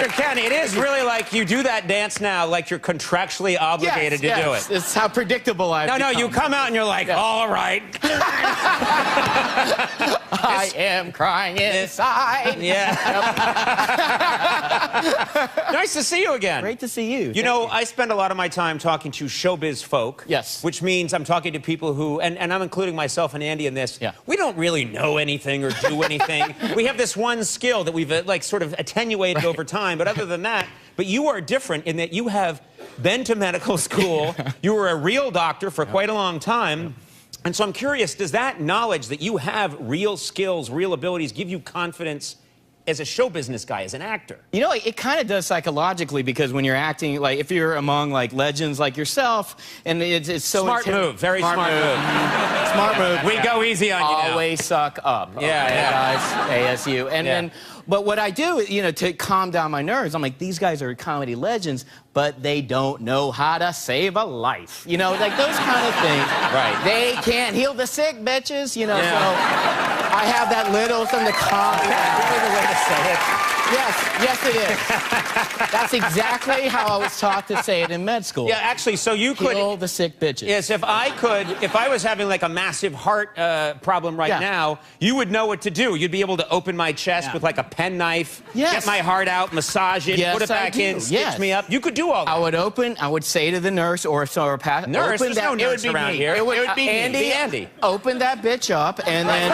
Dr. Ken, it is really like you do that dance now like you're contractually obligated to do it. It's how predictable I've become. No, you come out and you're like, all right. I am crying inside. Yeah. Nice to see you again. Great to see you. You know, I spend a lot of my time talking to showbiz folk. Yes. Which means I'm talking to people who, and I'm including myself and Andy in this, yeah. We don't really know anything or do anything. We have this one skill that we've like sort of attenuated over time, but other than that, but you are different in that you have been to medical school, you were a real doctor for quite a long time, and so I'm curious, does that knowledge that you have real skills, real abilities, give you confidence as a show business guy, as an actor? You know, it kind of does psychologically, because when you're acting, like, if you're among, like, legends like yourself, and it's so... Smart move, very smart move. Smart move. We go easy on you now. Always suck up. Yeah, okay, yeah. guys, ASU. But what I do, you know, to calm down my nerves, I'm like, these guys are comedy legends, but they don't know how to save a life. You know, like those kind of things. Right. They can't heal the sick, bitches, you know, so I have that little something to calm me. That's really the way to say it. Yes, it is. That's exactly how I was taught to say it in med school. Yeah, actually, so you could... Heal the sick bitches. Yes, if I was having like a massive heart problem right now, you would know what to do. You'd be able to open my chest with like a penknife, get my heart out, massage it, put it back in, stitch me up. You could do all that. I would say to the nurse or nurse, there's no nurse around here. It would be Andy. Open that bitch up and then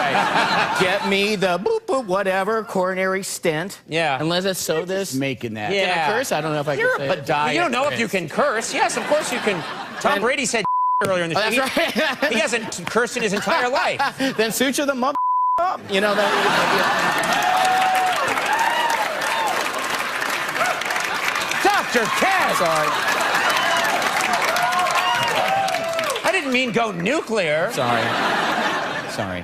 get me the boop, boop, whatever, coronary stent. Yeah. And let's sew this. Making that. Yeah. Can I curse? I don't know if I can say it. But you don't know if you can curse. Yes, of course you can. Tom Brady said earlier in the show. That's right. He hasn't cursed in his entire life. Then suture the mother up. You know that. Dr. Ken! Sorry. I didn't mean go nuclear. Sorry.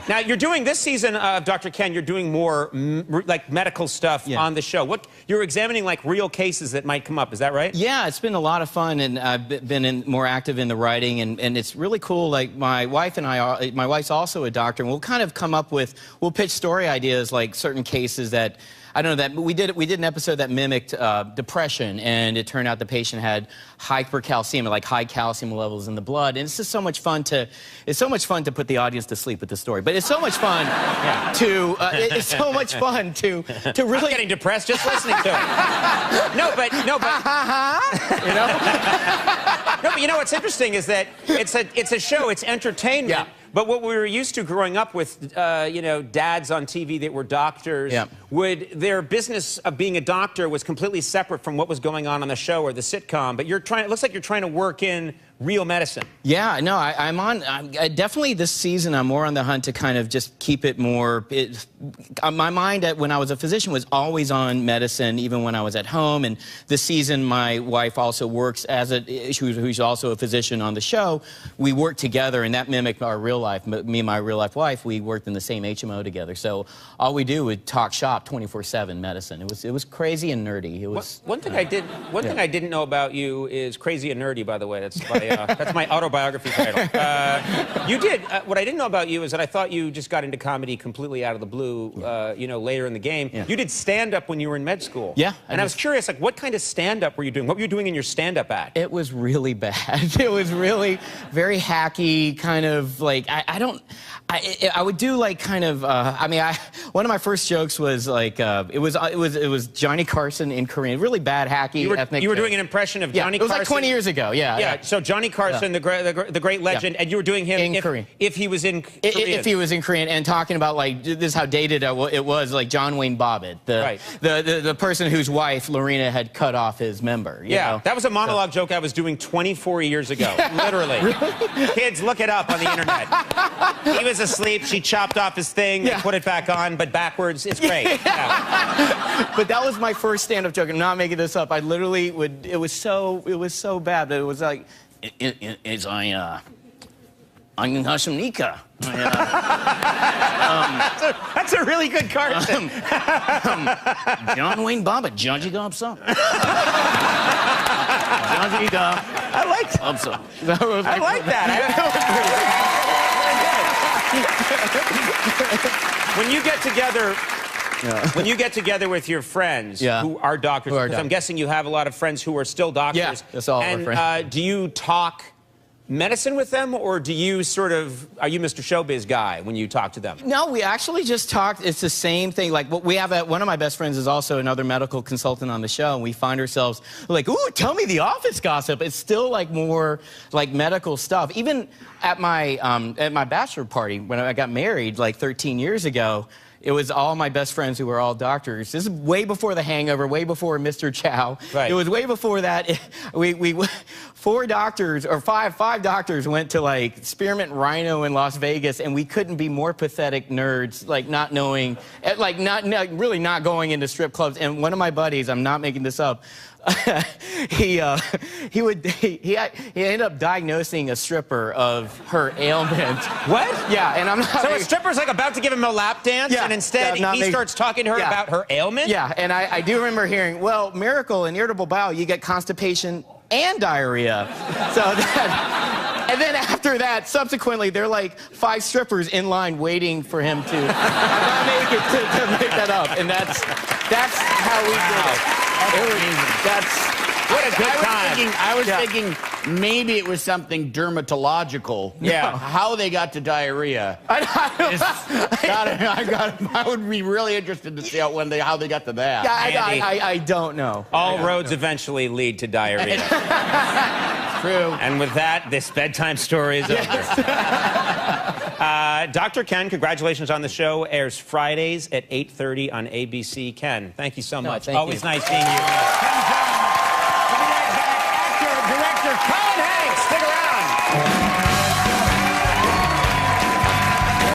Now, you're doing this season of Dr. Ken, you're doing more like medical stuff on the show. You're examining like real cases that might come up, is that right? Yeah, it's been a lot of fun, and I've been more active in the writing, and it's really cool. Like my wife and I, my wife's also a doctor, and we'll kind of come up with, we'll pitch story ideas like certain cases that, I don't know, that we did an episode that mimicked depression, and it turned out the patient had hypercalcemia, like high calcium levels in the blood, and it's just so much fun to put the audience to sleep with the story. But it's so much fun it's so much fun to really... I'm getting depressed just listening to it. No, but you know. No, but you know what's interesting is that it's a show, it's entertainment. Yeah. But what we were used to growing up with, you know, dads on TV that were doctors, their business of being a doctor was completely separate from what was going on the show or the sitcom. But it looks like you're trying to work in real medicine. Yeah, no, I'm definitely this season, I'm more on the hunt to kind of just keep it more, my mind when I was a physician was always on medicine, even when I was at home. And this season, my wife also works who's also a physician on the show. We work together, and that mimicked our real life. Me and my real life wife, we worked in the same HMO together. So all we do would talk shop 24/7 medicine. It was crazy and nerdy. It was one thing I didn't know about you is crazy and nerdy. By the way, that's my autobiography title. What I didn't know about you is that I thought you just got into comedy completely out of the blue. You know, later in the game, you did stand-up when you were in med school. Yeah, and I was curious, like, what kind of stand-up were you doing? What were you doing in your stand-up act? It was really bad. It was really very hacky, kind of like I would do like kind of one of my first jokes was like it was Johnny Carson in Korean, really bad hacky ethnic. You were doing an impression of Johnny Carson. Carson. It was like 20 years ago. Yeah. So Johnny Carson, the great legend, and you were doing him in Korean. If he was in Korean. If he was in Korean, and talking about like this is how dated it was, like John Wayne Bobbitt, the person whose wife Lorena had cut off his member. You know? That was a monologue joke I was doing 24 years ago, literally. Really? Kids, look it up on the internet. He was asleep. She chopped off his thing, and put it back on, but backwards. It's great. But that was my first stand-up joke. I'm not making this up. I literally would. It was so bad that it was like, Angashamnika. That's a really good Carson. John Wayne Bobbitt, Judgy Gobson. I like that. When you get together When you get together with your friends who are doctors, because I'm guessing you have a lot of friends who are still doctors. Yeah, that's all our friends. And do you talk medicine with them, or do you sort of, are you Mr. Showbiz guy when you talk to them? No, we actually just talked. It's the same thing. Like, we have one of my best friends is also another medical consultant on the show, and we find ourselves like, ooh, tell me the office gossip. It's still like more like medical stuff. Even at my bachelor party when I got married like 13 years ago, it was all my best friends who were all doctors. This is way before The Hangover, way before Mr. Chow. Right. It was way before that. Five doctors went to like Spearmint Rhino in Las Vegas, and we couldn't be more pathetic nerds, like not knowing, like really not going into strip clubs. And one of my buddies, I'm not making this up, he ended up diagnosing a stripper of her ailment. What? Yeah, and I'm not. So a stripper's like about to give him a lap dance, and instead he starts talking to her about her ailment? Yeah, and I do remember hearing, well, miracle in irritable bowel, you get constipation and diarrhea. So that, and then after that, subsequently, there are like 5 strippers in line waiting for him to not make it to make that up, and that's how we did it. What a good time. I was thinking maybe it was something dermatological. Yeah. How they got to diarrhea. I would be really interested to see how they got to that. Yeah, I don't know. All roads eventually lead to diarrhea. True. And with that, this bedtime story is over. Dr. Ken, congratulations on the show. Airs Fridays at 8:30 on ABC. Ken, thank you so much. Thank Always you. nice seeing you.